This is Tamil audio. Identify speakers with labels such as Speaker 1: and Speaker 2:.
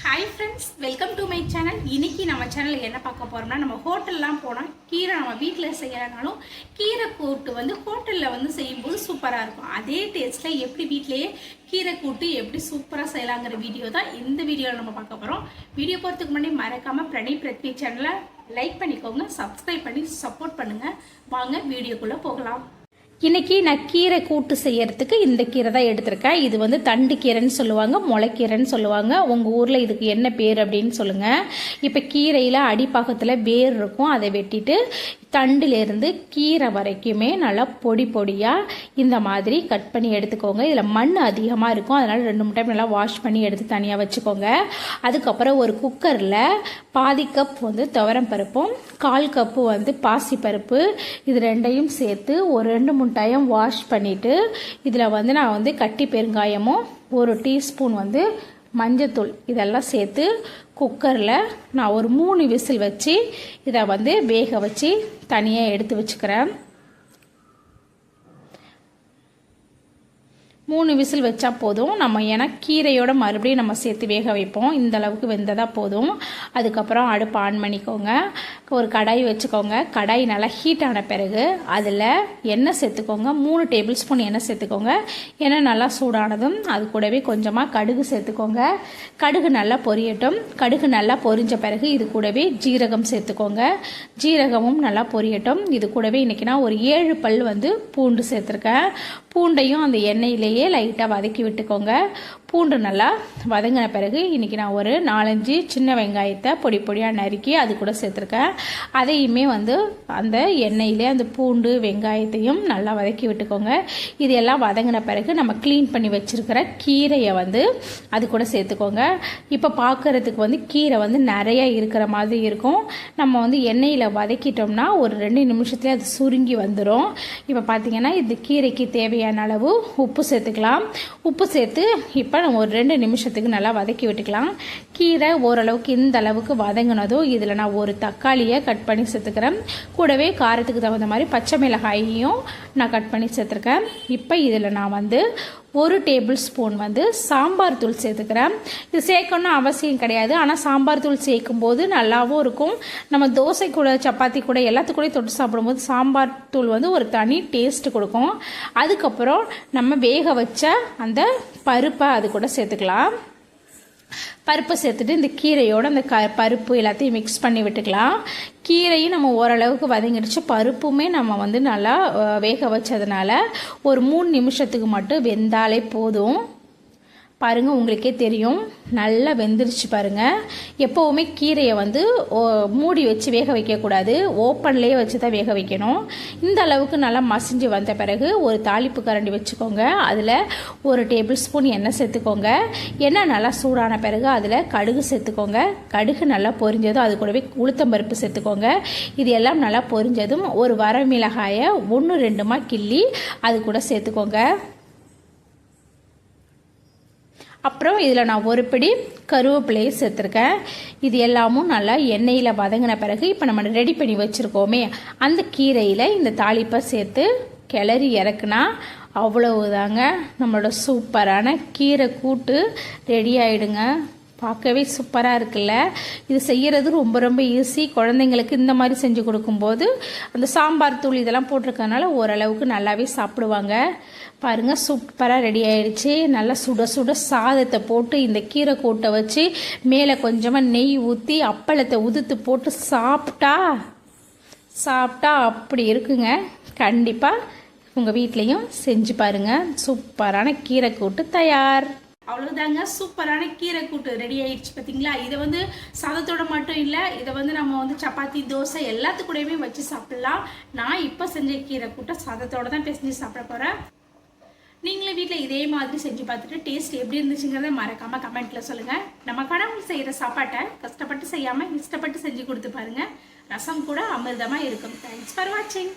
Speaker 1: Hi friends, welcome to my channel. இன்னைக்கு நம்ம சேனலில் என்ன பார்க்க போகிறோம்னா, நம்ம ஹோட்டல்லாம் போனால் கீரை நம்ம வீட்டில் செய்யறனாலும் கீரை கூட்டு ஹோட்டலில் செய்யும்போது சூப்பராக இருக்கும். அதே டேஸ்ட்டில் எப்படி வீட்டிலேயே கீரை கூட்டு எப்படி சூப்பராக செய்யலாங்கிற வீடியோ தான் இந்த வீடியோவில் நம்ம பார்க்க போகிறோம். வீடியோ போகிறதுக்கு முன்னாடி மறக்காமல் பிரணி சேனலை லைக் பண்ணிக்கோங்க, சப்ஸ்கிரைப் பண்ணி சப்போர்ட் பண்ணுங்கள். வாங்க வீடியோக்குள்ளே போகலாம். இன்னைக்கு நான் கீரை கூட்டு செய்யறதுக்கு இந்த கீரை தான் எடுத்திருக்கேன். இது தண்டு கீரைன்னு சொல்லுவாங்க, முளைக்கீரைன்னு சொல்லுவாங்க. உங்கள் ஊரில் இதுக்கு என்ன பேர் அப்படின்னு சொல்லுங்கள். இப்போ கீரையில் அடிப்பாகத்தில் வேர் இருக்கும், அதை வெட்டிட்டு தண்டிலிருந்து கீரை வரைக்குமே நல்லா பொடி பொடியாக இந்த மாதிரி கட் பண்ணி எடுத்துக்கோங்க. இதில் மண் அதிகமாக இருக்கும், அதனால் 2-3 டைம் நல்லா வாஷ் பண்ணி எடுத்து தனியாக வச்சுக்கோங்க. அதுக்கப்புறம் ஒரு குக்கரில் பாதி கப் துவரம் பருப்பும் 1/4 கப்பு பாசிப்பருப்பு, இது ரெண்டையும் சேர்த்து ஒரு 2-3 டைம் வாஷ் பண்ணிவிட்டு இதில் நான் கட்டி பெருங்காயமும் 1 டீஸ்பூன் மஞ்சத்தூள் இதெல்லாம் சேர்த்து குக்கரில் நான் ஒரு 3 விசில் வச்சு இதை வேக வச்சு தனியாக எடுத்து வச்சுக்கிறேன். 3 விசில் வச்சா போதும். நம்ம ஏன்னா கீரையோட மறுபடியும் நம்ம சேர்த்து வேக வைப்போம். இந்த அளவுக்கு வெந்ததாக போதும். அதுக்கப்புறம் அடுப்பு ஆன் பண்ணிக்கோங்க. ஒரு கடாய் வச்சுக்கோங்க. கடாய் நல்லா ஹீட் ஆன பிறகு அதில் எண்ணெய் சேர்த்துக்கோங்க. 3 டேபிள் ஸ்பூன் எண்ணெய் சேர்த்துக்கோங்க. எண்ணெய் நல்லா சூடானதும் அது கூடவே கொஞ்சமாக கடுகு சேர்த்துக்கோங்க. கடுகு நல்லா பொரியட்டும். கடுகு நல்லா பொரிஞ்ச பிறகு இது கூடவே ஜீரகம் சேர்த்துக்கோங்க. ஜீரகமும் நல்லா பொரியட்டும். இது கூடவே இன்றைக்கி நான் ஒரு 7 பல் பூண்டு சேர்த்துருக்கேன். பூண்டையும் அந்த எண்ணெயிலேயே லைட்டாக வதக்கி விட்டுக்கோங்க. பூண்டு நல்லா வதங்கின பிறகு இன்றைக்கி நான் ஒரு 4-5 சின்ன வெங்காயத்தை பொடி பொடியாக நறுக்கி அது கூட சேர்த்துருக்கேன். அதையுமே அந்த எண்ணெயிலே அந்த பூண்டு வெங்காயத்தையும் நல்லா வதக்கி விட்டுக்கோங்க. இது எல்லாம் வதங்கின பிறகு நம்ம க்ளீன் பண்ணி வச்சுருக்கிற கீரையை அது கூட சேர்த்துக்கோங்க. இப்போ பார்க்குறதுக்கு கீரை நிறையா இருக்கிற மாதிரி இருக்கும். நம்ம எண்ணெயில் வதக்கிட்டோம்னா ஒரு 2 நிமிஷத்துலேயே அது சுருங்கி வந்துடும். இப்போ பார்த்திங்கன்னா இந்த கீரைக்கு தேவையான அளவு உப்பு சேர்த்துக்கலாம். உப்பு சேர்த்து இப்போ நம்ம ஒரு 2 நிமிஷத்துக்கு நல்லா வதக்கி விட்டுக்கலாம். கீரை ஓரளவுக்கு இந்த அளவுக்கு வதங்கினதும் இதில் நான் ஒரு தக்காளியை கட் பண்ணி சேர்த்துக்கிறேன். கூடவே காரத்துக்கு தகுந்த மாதிரி பச்சை மிளகாயையும் நான் கட் பண்ணி சேர்த்துருக்கேன். இப்போ இதில் நான் 1 டேபிள் ஸ்பூன் சாம்பார் தூள் சேர்த்துக்கிறேன். இது சேர்க்கணும்னு அவசியம் கிடையாது, ஆனால் சாம்பார் தூள் சேர்க்கும் போது நல்லாவும் இருக்கும். நம்ம தோசை கூட சப்பாத்தி கூட எல்லாத்துக்கூட தொட்டு சாப்பிடும்போது சாம்பார் தூள் ஒரு தனி டேஸ்ட் கொடுக்கும். அதுக்கப்புறம் நம்ம வேக வச்ச அந்த பருப்பை அது கூட சேர்த்துக்கலாம். பருப்பை சேர்த்துட்டு இந்த கீரையோடு அந்த பருப்பு எல்லாத்தையும் மிக்ஸ் பண்ணி விட்டுக்கலாம். கீரையும் நம்ம ஓரளவுக்கு வதங்கிடுச்சு. பருப்புமே நம்ம நல்லா வேக வச்சதுனால ஒரு 3 நிமிஷத்துக்கு மட்டும் வெந்தாலே போதும். பாருங்கள், உங்களுக்கே தெரியும் நல்லா வெந்துருச்சு பாருங்கள். எப்போவுமே கீரையை மூடி வச்சு வேக வைக்கக்கூடாது, ஓப்பன்லேயே வச்சு தான் வேக வைக்கணும். இந்த அளவுக்கு நல்லா மசிஞ்சு வந்த பிறகு ஒரு தாளிப்பு கரண்டி வச்சுக்கோங்க. அதில் 1 டேபிள் ஸ்பூன் எண்ணெய் சேர்த்துக்கோங்க. எண்ணெய் நல்லா சூடான பிறகு அதில் கடுகு சேர்த்துக்கோங்க. கடுகு நல்லா பொரிஞ்சதும் அது கூடவே உளுத்தம்பருப்பு சேர்த்துக்கோங்க. இது எல்லாம் நல்லா பொரிஞ்சதும் ஒரு வரமிளகாயை 1-2 கிள்ளி அது கூட சேர்த்துக்கோங்க. அப்புறம் இதில் நான் ஒரு பிடி கருவேப்பிலையை சேர்த்துருக்கேன். இது எல்லாமும் நல்லா எண்ணெயில் வதங்கின பிறகு இப்போ நம்ம ரெடி பண்ணி வச்சுருக்கோமே அந்த கீரையில் இந்த தாளிப்பை சேர்த்து கிளறி இறக்குனா அவ்வளவுதாங்க, நம்மளோட சூப்பரான கீரை கூட்டு ரெடி ஆகிடுங்க. பார்க்கவே சூப்பராக இருக்குல்ல. இது செய்கிறது ரொம்ப ரொம்ப ஈஸி. குழந்தைங்களுக்கு இந்த மாதிரி செஞ்சு கொடுக்கும்போது அந்த சாம்பார் தூள் இதெல்லாம் போட்டிருக்கனால ஓரளவுக்கு நல்லாவே சாப்பிடுவாங்க. பாருங்கள், சூப்பராக ரெடி ஆகிடுச்சு. நல்லா சுட சுட சாதத்தை போட்டு இந்த கீரை கூட்டை வச்சு மேலே கொஞ்சமாக நெய் ஊற்றி அப்பளத்தை உதுத்து போட்டு சாப்பிட்டா அப்படி இருக்குங்க. கண்டிப்பாக உங்கள் வீட்லேயும் செஞ்சு பாருங்கள். சூப்பரான கீரை கூட்டு தயார். அவ்வளோதாங்க, சூப்பரான கீரை கூட்டு ரெடி ஆயிடுச்சு. பார்த்தீங்களா? இதை சாதத்தோட மட்டும் இல்லை, இதை நம்ம சப்பாத்தி தோசை எல்லாத்துக்கூடயுமே வச்சு சாப்பிட்லாம். நான் இப்போ செஞ்ச கீரை கூட்டை சாதத்தோட தான் செஞ்சு சாப்பிட போகிறேன். நீங்களே வீட்டில் இதே மாதிரி செஞ்சு பார்த்துட்டு டேஸ்ட் எப்படி இருந்துச்சுங்கிறத மறக்காமல் கமெண்ட்டில் சொல்லுங்கள். நம்ம கடவுள் செய்கிற சாப்பாட்டை கஷ்டப்பட்டு செய்யாமல் இஷ்டப்பட்டு செஞ்சு கொடுத்து பாருங்கள். ரசம் கூட அமிர்தமாக இருக்கும். தேங்க்ஸ் ஃபார் வாட்சிங்.